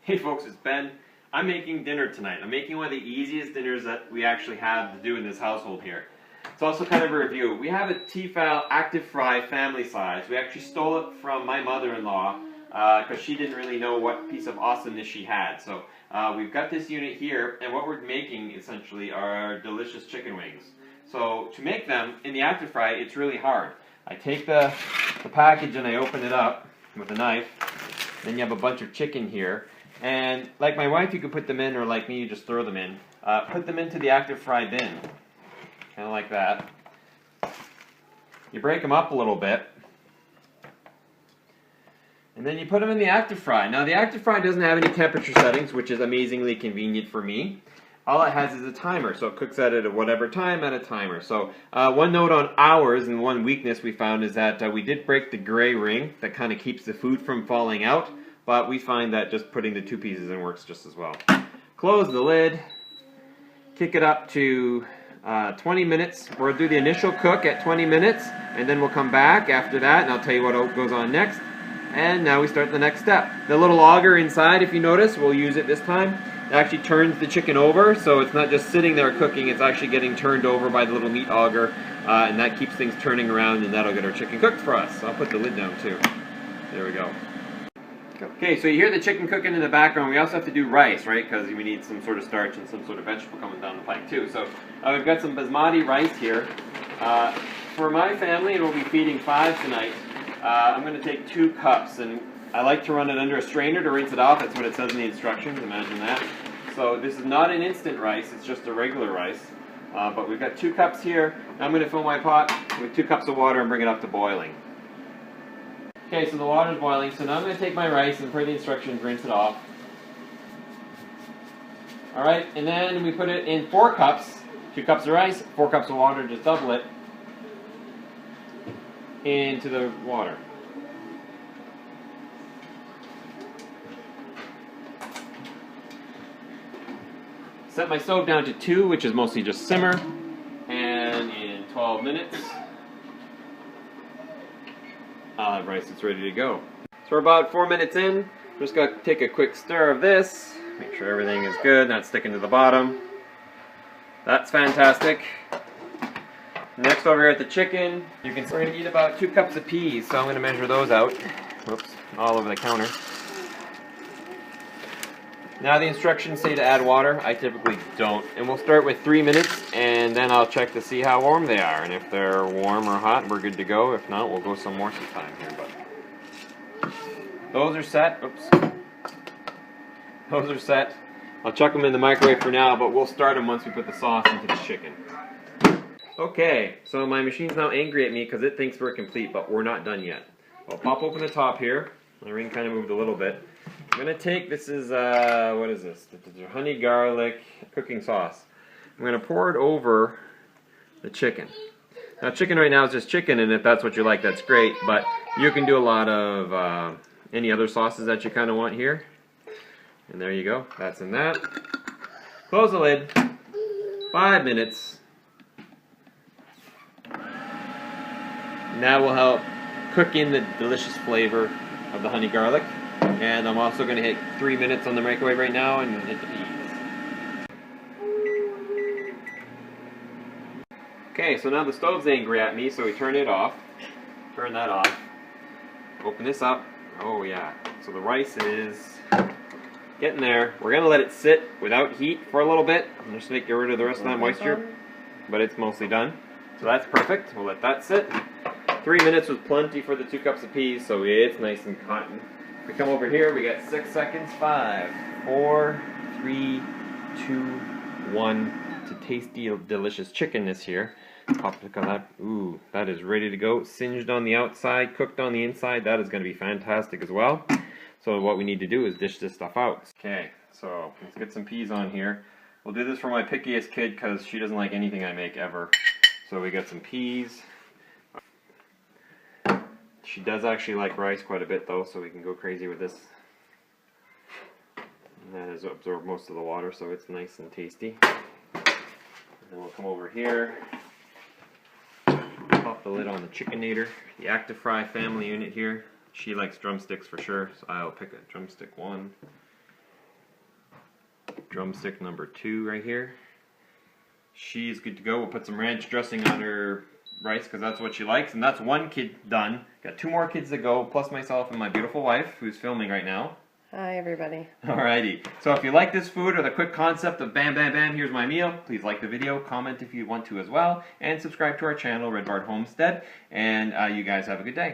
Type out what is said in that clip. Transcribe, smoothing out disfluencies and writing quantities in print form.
Hey folks, it's Ben. I'm making dinner tonight. I'm making one of the easiest dinners that we actually have to do in this household here. It's also kind of a review. We have a T-Fal Actifry family size. We actually stole it from my mother-in-law because she didn't really know what piece of awesomeness she had. So we've got this unit here, and what we're making essentially are delicious chicken wings. So to make them in the Actifry, it's really hard. I take the package and I open it up with a knife. Then you have a bunch of chicken here. And like my wife, you could put them in, or like me, you just throw them in. Put them into the Actifry bin, kind of like that. You break them up a little bit, and then you put them in the Actifry. Now the Actifry doesn't have any temperature settings, which is amazingly convenient for me. All it has is a timer, so it cooks at it at whatever time at a timer. So one note on ours, and one weakness we found, is that we did break the gray ring that kind of keeps the food from falling out. But we find that just putting the two pieces in works just as well. Close the lid, kick it up to 20 minutes. We'll do the initial cook at 20 minutes, and then we'll come back after that, and I'll tell you what goes on next. And now we start the next step. The little auger inside, if you notice, we'll use it this time. It actually turns the chicken over, so it's not just sitting there cooking, it's actually getting turned over by the little meat auger, and that keeps things turning around, and that'll get our chicken cooked for us. So I'll put the lid down too. There we go. Okay, so you hear the chicken cooking in the background. We also have to do rice, right? Because we need some sort of starch and some sort of vegetable coming down the pike too. So we've got some basmati rice here. For my family, and we'll be feeding 5 tonight, I'm going to take 2 cups. And I like to run it under a strainer to rinse it off. That's what it says in the instructions, imagine that. So this is not an instant rice, it's just a regular rice. But we've got 2 cups here. I'm going to fill my pot with 2 cups of water and bring it up to boiling. Okay, so the water's boiling, so now I'm going to take my rice and per the instructions, rinse it off. Alright, and then we put it in 4 cups, 2 cups of rice, 4 cups of water, just double it, into the water. Set my stove down to 2, which is mostly just simmer, and in 12 minutes, I'll have rice that's ready to go. So we're about 4 minutes in. Just got to take a quick stir of this. Make sure everything is good, not sticking to the bottom. That's fantastic. Next, over here at the chicken, we're going to eat about 2 cups of peas, so I'm going to measure those out. Whoops, all over the counter. Now the instructions say to add water. I typically don't. And we'll start with 3 minutes, and then I'll check to see how warm they are. And if they're warm or hot, we're good to go. If not, we'll go some more sometime here. But those are set. Oops. Those are set. I'll chuck them in the microwave for now, but we'll start them once we put the sauce into the chicken. Okay, so my machine's now angry at me because it thinks we're complete, but we're not done yet. I'll pop open the top here. The ring kind of moved a little bit. I'm going to take, this is, what is this? This is honey garlic cooking sauce. I'm going to pour it over the chicken. Now chicken right now is just chicken, and if that's what you like, that's great, but you can do a lot of any other sauces that you kind of want here. And there you go, that's in that. Close the lid, 5 minutes. And that will help cook in the delicious flavor of the honey garlic. And I'm also going to hit 3 minutes on the microwave right now and hit the peas. Okay, so now the stove's angry at me, so we turn it off. Turn that off. Open this up. Oh yeah. So the rice is getting there. We're going to let it sit without heat for a little bit. Just to get rid of the rest of that moisture. But it's mostly done. So that's perfect. We'll let that sit. 3 minutes was plenty for the 2 cups of peas, so it's nice and cotton. We come over here, we got 6 seconds. 5, 4, 3, 2, 1. It's a tasty, delicious chicken this here. Pop it on that. Ooh, that is ready to go. Singed on the outside, cooked on the inside. That is going to be fantastic as well. So what we need to do is dish this stuff out. Okay, so let's get some peas on here. We'll do this for my pickiest kid because she doesn't like anything I make ever. So we got some peas. She does actually like rice quite a bit though, so we can go crazy with this. And that has absorbed most of the water, so it's nice and tasty. And then we'll come over here, pop the lid on the Chickenator, the Actifry family unit here. She likes drumsticks for sure, so I'll pick a drumstick 1. drumstick number 2 right here. She's good to go. We'll put some ranch dressing on her rice because that's what she likes. And that's 1 kid done. Got 2 more kids to go, plus myself and my beautiful wife who's filming right now. Hi, everybody. Alrighty. So if you like this food or the quick concept of bam, bam, bam, here's my meal, please like the video, comment if you want to as well, and subscribe to our channel, Red Bart Homestead. And you guys have a good day.